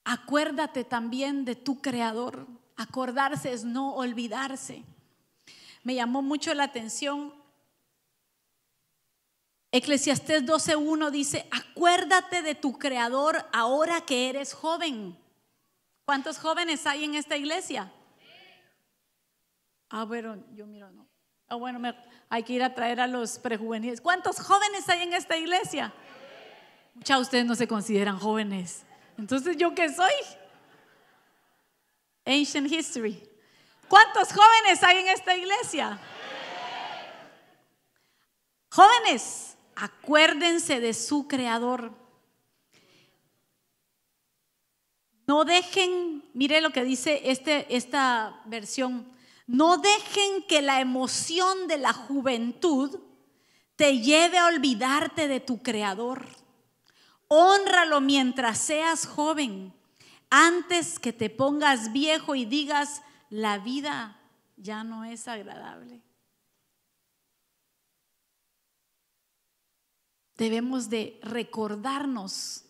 Acuérdate también de tu Creador. Acordarse es no olvidarse. Me llamó mucho la atención. Eclesiastés 12:1 dice: acuérdate de tu Creador ahora que eres joven. ¿Cuántos jóvenes hay en esta iglesia? Bueno, yo miro, no. Bueno, hay que ir a traer a los prejuveniles. ¿Cuántos jóvenes hay en esta iglesia? Muchos de ustedes no se consideran jóvenes. Entonces, ¿yo qué soy? Ancient history. ¿Cuántos jóvenes hay en esta iglesia? Jóvenes, acuérdense de su Creador. No dejen, mire lo que dice esta versión: No dejen que la emoción de la juventud te lleve a olvidarte de tu Creador. Hónralo mientras seas joven, antes que te pongas viejo y digas, la vida ya no es agradable. Debemos de recordarnos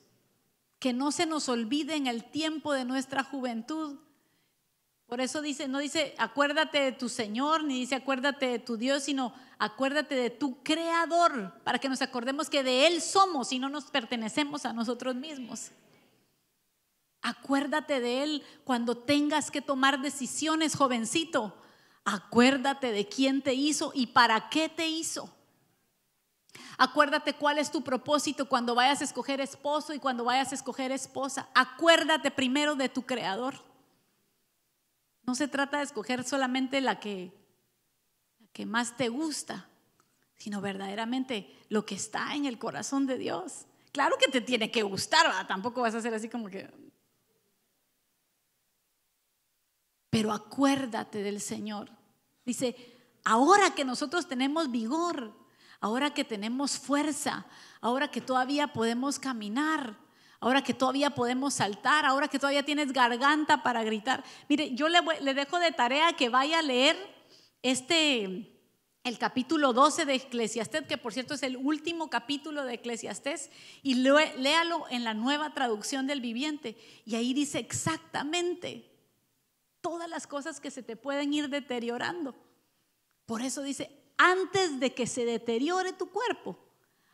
que no se nos olvide en el tiempo de nuestra juventud. Por eso dice, no dice acuérdate de tu Señor, ni dice acuérdate de tu Dios, sino acuérdate de tu Creador, para que nos acordemos que de Él somos y no nos pertenecemos a nosotros mismos. Acuérdate de Él cuando tengas que tomar decisiones, jovencito. Acuérdate de quién te hizo y para qué te hizo. Acuérdate cuál es tu propósito cuando vayas a escoger esposo y cuando vayas a escoger esposa. Acuérdate primero de tu Creador. No se trata de escoger solamente la que más te gusta, sino verdaderamente lo que está en el corazón de Dios. Claro que te tiene que gustar, ¿verdad? Tampoco vas a hacer así como que... Pero acuérdate del Señor. Dice, ahora que nosotros tenemos vigor, ahora que tenemos fuerza, ahora que todavía podemos caminar, ahora que todavía podemos saltar, ahora que todavía tienes garganta para gritar. Mire, yo le dejo de tarea que vaya a leer el capítulo 12 de Eclesiastés, que por cierto es el último capítulo de Eclesiastés, y léalo en la Nueva Traducción del Viviente. Y ahí dice exactamente todas las cosas que se te pueden ir deteriorando. Por eso dice, antes de que se deteriore tu cuerpo,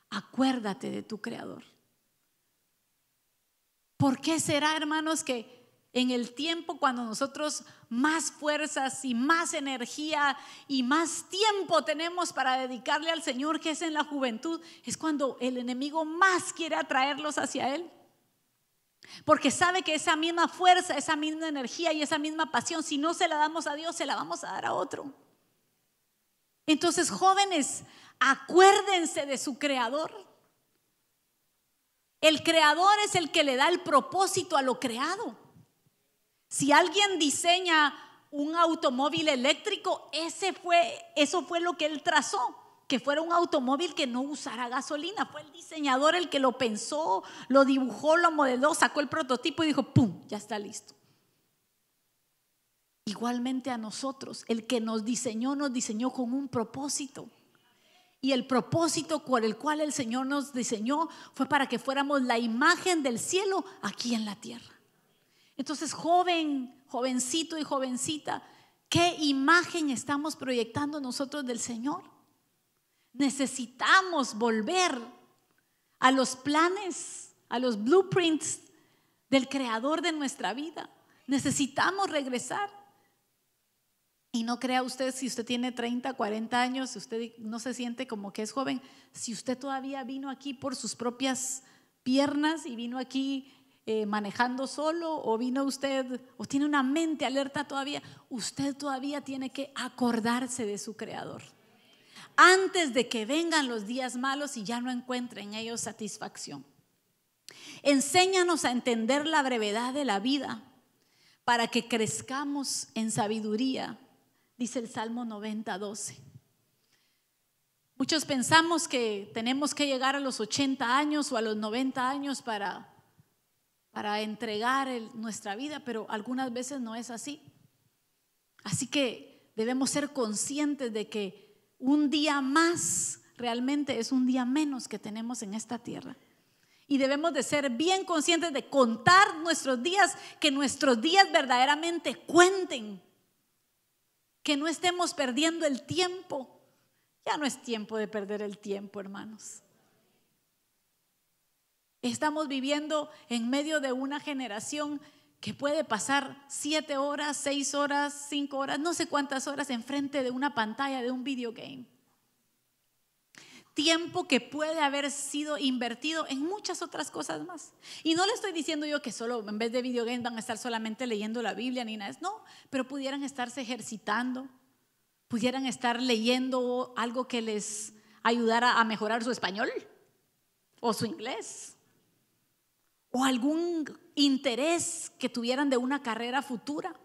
acuérdate de tu Creador. ¿Por qué será, hermanos, que en el tiempo cuando nosotros más fuerzas y más energía y más tiempo tenemos para dedicarle al Señor, que es en la juventud, es cuando el enemigo más quiere atraerlos hacia Él? Porque sabe que esa misma fuerza, esa misma energía y esa misma pasión, si no se la damos a Dios, se la vamos a dar a otro. Entonces, jóvenes, acuérdense de su Creador. El Creador es el que le da el propósito a lo creado. Si alguien diseña un automóvil eléctrico, eso fue lo que él trazó, que fuera un automóvil que no usara gasolina. Fue el diseñador el que lo pensó, lo dibujó, lo modeló, sacó el prototipo y dijo, ¡pum!, ya está listo. Igualmente a nosotros, el que nos diseñó con un propósito. Y el propósito por el cual el Señor nos diseñó fue para que fuéramos la imagen del cielo aquí en la tierra. Entonces, jovencito y jovencita, ¿qué imagen estamos proyectando nosotros del Señor? Necesitamos volver a los planes, a los blueprints del Creador de nuestra vida. Necesitamos regresar. Y no crea usted, si usted tiene 30, 40 años, usted no se siente como que es joven. Si usted todavía vino aquí por sus propias piernas y vino aquí manejando solo, o vino usted, o tiene una mente alerta todavía, usted todavía tiene que acordarse de su Creador antes de que vengan los días malos y ya no encuentren en ellos satisfacción. Enséñanos a entender la brevedad de la vida para que crezcamos en sabiduría, dice el Salmo 90:12. Muchos pensamos que tenemos que llegar a los 80 años o a los 90 años para entregar nuestra vida, pero algunas veces no es así. Así que debemos ser conscientes de que un día más realmente es un día menos que tenemos en esta tierra. Y debemos de ser bien conscientes de contar nuestros días, que nuestros días verdaderamente cuenten, que no estemos perdiendo el tiempo. Ya no es tiempo de perder el tiempo, hermanos. Estamos viviendo en medio de una generación que puede pasar 7 horas, 6 horas, 5 horas, no sé cuántas horas enfrente de una pantalla de un videogame. Tiempo que puede haber sido invertido en muchas otras cosas más. Y no le estoy diciendo yo que solo en vez de videogames van a estar solamente leyendo la Biblia ni nada, no, pero pudieran estarse ejercitando, pudieran estar leyendo algo que les ayudara a mejorar su español o su inglés, o algún interés que tuvieran de una carrera futura.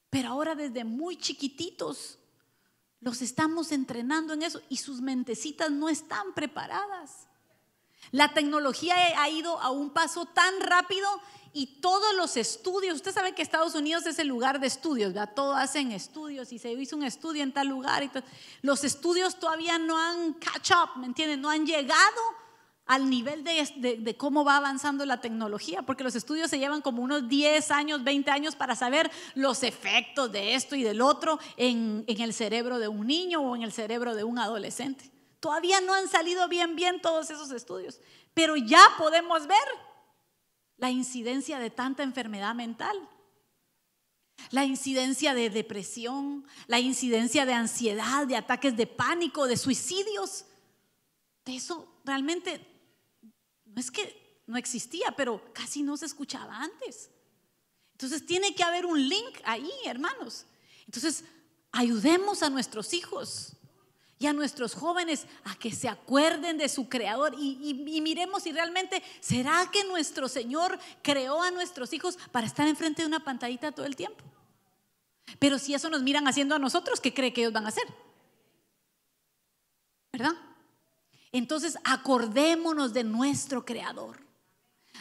Pero ahora desde muy chiquititos los estamos entrenando en eso y sus mentecitas no están preparadas. La tecnología ha ido a un paso tan rápido y todos los estudios, usted sabe que Estados Unidos es el lugar de estudios, ¿verdad? Todos hacen estudios y se hizo un estudio en tal lugar y los estudios todavía no han catch up, ¿me entienden? No han llegado al nivel de cómo va avanzando la tecnología, porque los estudios se llevan como unos 10 años, 20 años para saber los efectos de esto y del otro en el cerebro de un niño o en el cerebro de un adolescente. Todavía no han salido bien todos esos estudios, pero ya podemos ver la incidencia de tanta enfermedad mental, la incidencia de depresión, la incidencia de ansiedad, de ataques de pánico, de suicidios. De eso realmente no es que no existía, pero casi no se escuchaba antes. Entonces tiene que haber un link ahí, hermanos. Entonces ayudemos a nuestros hijos y a nuestros jóvenes a que se acuerden de su creador y miremos si realmente será que nuestro Señor creó a nuestros hijos para estar enfrente de una pantallita todo el tiempo. Pero si eso nos miran haciendo a nosotros, ¿qué cree que ellos van a hacer? ¿Verdad? Entonces acordémonos de nuestro creador.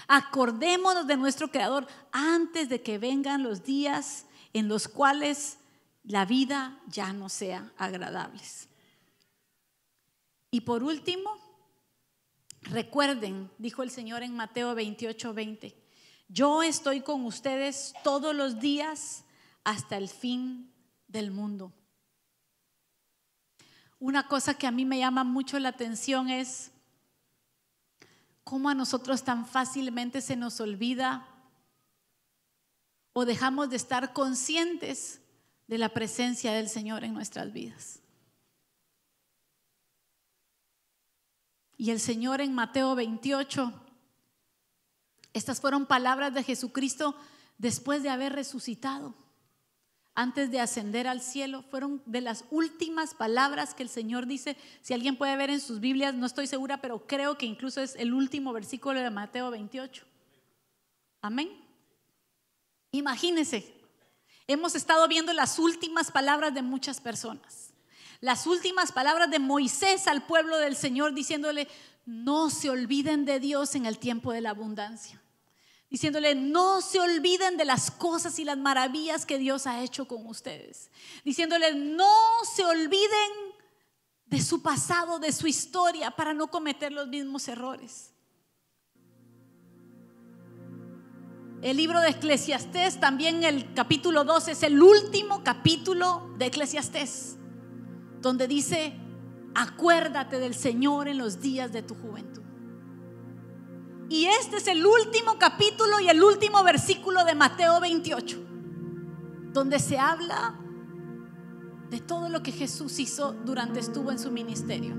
Acordémonos de nuestro creador antes de que vengan los días en los cuales la vida ya no sea agradable. Y por último, recuerden, dijo el Señor en Mateo 28:20, yo estoy con ustedes todos los días hasta el fin del mundo. Una cosa que a mí me llama mucho la atención es cómo a nosotros tan fácilmente se nos olvida o dejamos de estar conscientes de la presencia del Señor en nuestras vidas. Y el Señor en Mateo 28, estas fueron palabras de Jesucristo después de haber resucitado, antes de ascender al cielo. Fueron de las últimas palabras que el Señor dice. Si alguien puede ver en sus Biblias, no estoy segura, pero creo que incluso es el último versículo de Mateo 28. Amén. Imagínense, hemos estado viendo las últimas palabras de muchas personas. Las últimas palabras de Moisés al pueblo del Señor, diciéndole: no se olviden de Dios en el tiempo de la abundancia. Diciéndole: no se olviden de las cosas y las maravillas que Dios ha hecho con ustedes. Diciéndole: no se olviden de su pasado, de su historia, para no cometer los mismos errores. El libro de Eclesiastés, también el capítulo 12, es el último capítulo de Eclesiastés, donde dice: acuérdate del Señor en los días de tu juventud. Y este es el último capítulo y el último versículo de Mateo 28, donde se habla de todo lo que Jesús hizo durante estuvo en su ministerio.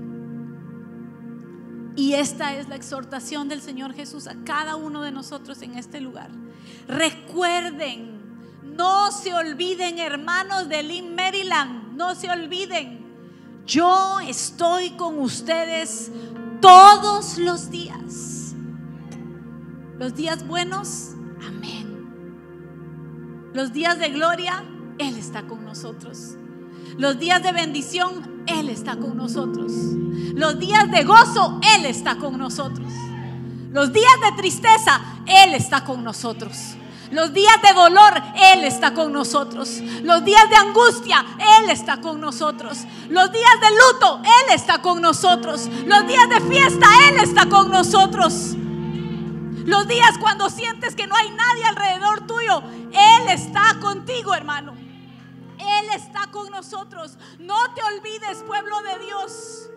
Y esta es la exhortación del Señor Jesús a cada uno de nosotros en este lugar. Recuerden, no se olviden, hermanos de Lynn, Maryland, no se olviden. Yo estoy con ustedes todos los días. Los días buenos, amén. Los días de gloria, Él está con nosotros. Los días de bendición, Él está con nosotros. Los días de gozo, Él está con nosotros. Los días de tristeza, Él está con nosotros. Los días de dolor, Él está con nosotros. Los días de angustia, Él está con nosotros. Los días de luto, Él está con nosotros. Los días de fiesta, Él está con nosotros. Los días cuando sientes que no hay nadie alrededor tuyo, Él está contigo, hermano. Él está con nosotros. No te olvides, pueblo de Dios.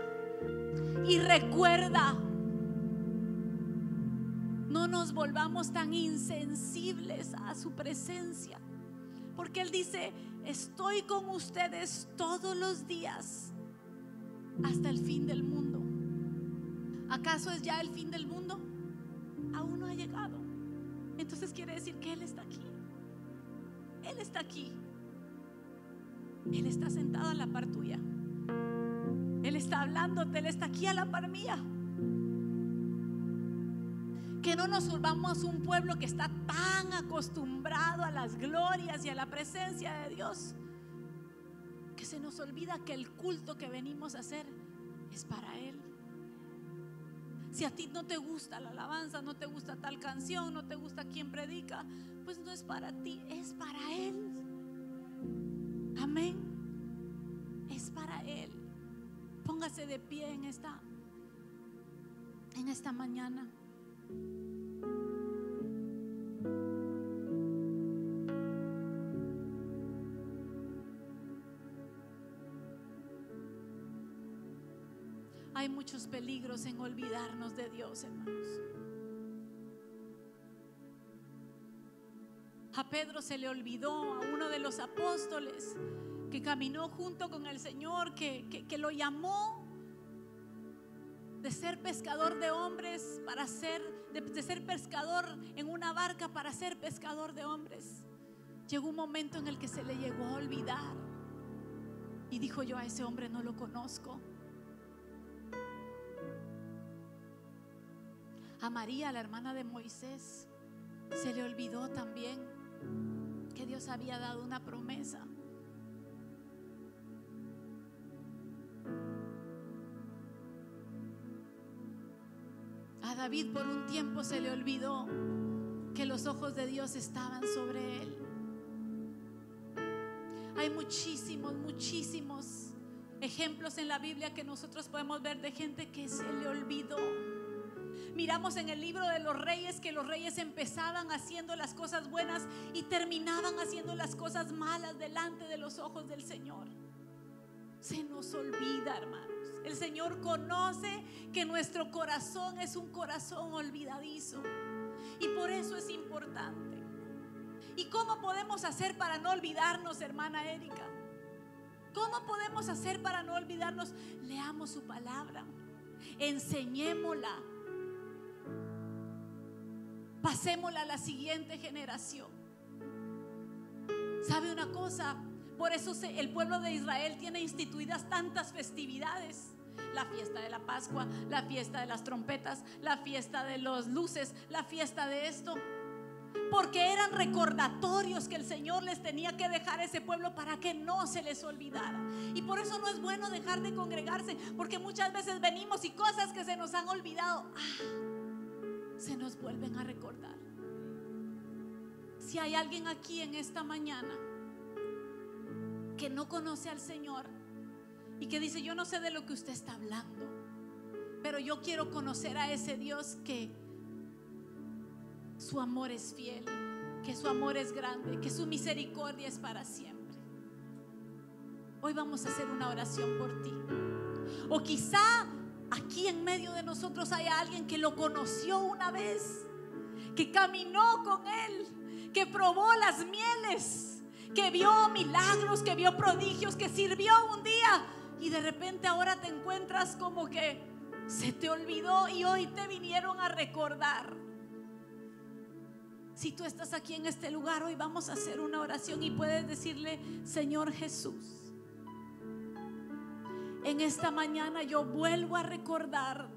Y recuerda, no nos volvamos tan insensibles a su presencia, porque Él dice: estoy con ustedes todos los días hasta el fin del mundo. ¿Acaso es ya el fin del mundo? Aún no ha llegado. Entonces quiere decir que Él está aquí. Él está aquí. Él está sentado a la par tuya. Él está hablándote. Él está aquí a la par mía. Que no nos volvamos un pueblo que está tan acostumbrado a las glorias y a la presencia de Dios que se nos olvida que el culto que venimos a hacer es para Él. Si a ti no te gusta la alabanza, no te gusta tal canción, no te gusta quien predica, pues no es para ti, es para Él. Amén. Es para Él. Póngase de pie en esta mañana. Hay muchos peligros en olvidarnos de Dios, hermanos. A Pedro se le olvidó, a uno de los apóstoles que caminó junto con el Señor, que lo llamó de ser pescador de hombres para de ser pescador en una barca para ser pescador de hombres. Llegó un momento en el que se le llegó a olvidar y dijo: yo a ese hombre no lo conozco. A María, la hermana de Moisés, se le olvidó también que Dios había dado una promesa. A David por un tiempo se le olvidó que los ojos de Dios estaban sobre él. Hay muchísimos ejemplos en la Biblia que nosotros podemos ver de gente que se le olvidó. Miramos en el libro de los reyes que los reyes empezaban haciendo las cosas buenas y terminaban haciendo las cosas malas delante de los ojos del Señor. Se nos olvida, hermanos. El Señor conoce que nuestro corazón es un corazón olvidadizo y por eso es importante. ¿Y cómo podemos hacer para no olvidarnos, hermana Erika? ¿Cómo podemos hacer para no olvidarnos? Leamos su palabra, enseñémosla, pasémosla a la siguiente generación. ¿Sabe una cosa? Por eso el pueblo de Israel tiene instituidas tantas festividades. La fiesta de la Pascua, la fiesta de las trompetas, la fiesta de las luces, la fiesta de esto. Porque eran recordatorios que el Señor les tenía que dejar a ese pueblo para que no se les olvidara. Y por eso no es bueno dejar de congregarse, porque muchas veces venimos y cosas que se nos han olvidado, se nos vuelven a recordar. Si hay alguien aquí en esta mañana que no conoce al Señor y que dice: yo no sé de lo que usted está hablando, pero yo quiero conocer a ese Dios que su amor es fiel, que su amor es grande, que su misericordia es para siempre. Hoy vamos a hacer una oración por ti. O quizá aquí en medio de nosotros haya alguien que lo conoció una vez, que caminó con Él, que probó las mieles, que vio milagros, que vio prodigios, que sirvió un día y de repente ahora te encuentras como que se te olvidó y hoy te vinieron a recordar. Si tú estás aquí en este lugar, hoy vamos a hacer una oración y puedes decirle: Señor Jesús, en esta mañana yo vuelvo a recordar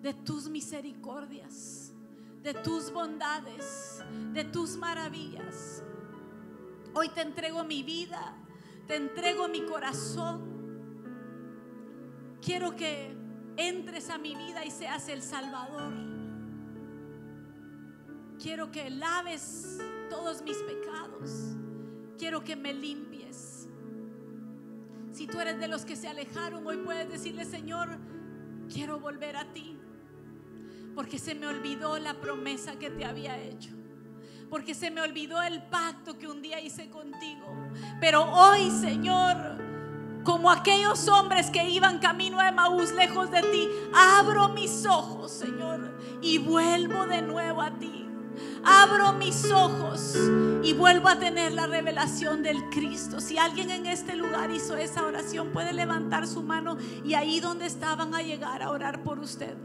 de tus misericordias, de tus bondades, de tus maravillas. Hoy te entrego mi vida, te entrego mi corazón. Quiero que entres a mi vida y seas el Salvador. Quiero que laves todos mis pecados. Quiero que me limpies. Si tú eres de los que se alejaron, hoy puedes decirle: Señor, quiero volver a ti, porque se me olvidó la promesa que te había hecho, porque se me olvidó el pacto que un día hice contigo. Pero hoy, Señor, como aquellos hombres que iban camino a Emaús lejos de ti, abro mis ojos, Señor, y vuelvo de nuevo a ti. Abro mis ojos y vuelvo a tener la revelación del Cristo. Si alguien en este lugar hizo esa oración, puede levantar su mano y ahí donde estaban a llegar a orar por usted.